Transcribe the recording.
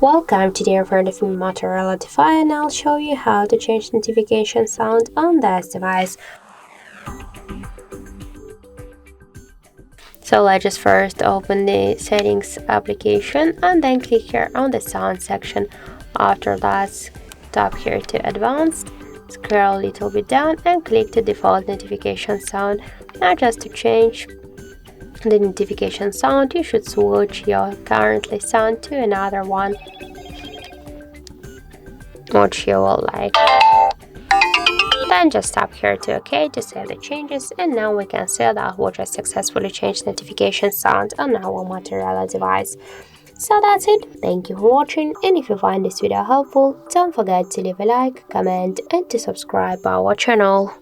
Welcome, today I'm friend of Motorola Defy and I'll show you how to change notification sound on this device. So let's just first open the settings application and then click here on the sound section. After that, tap here to advanced, scroll a little bit down and click to default notification sound. Now just to change the notification sound, you should switch your currently sound to another one which you will like. Then just tap here to OK to save the changes, and now we can see that we just successfully changed notification sound on our Motorola device. So that's it, thank you for watching, and if you find this video helpful, don't forget to leave a like, comment and to subscribe our channel.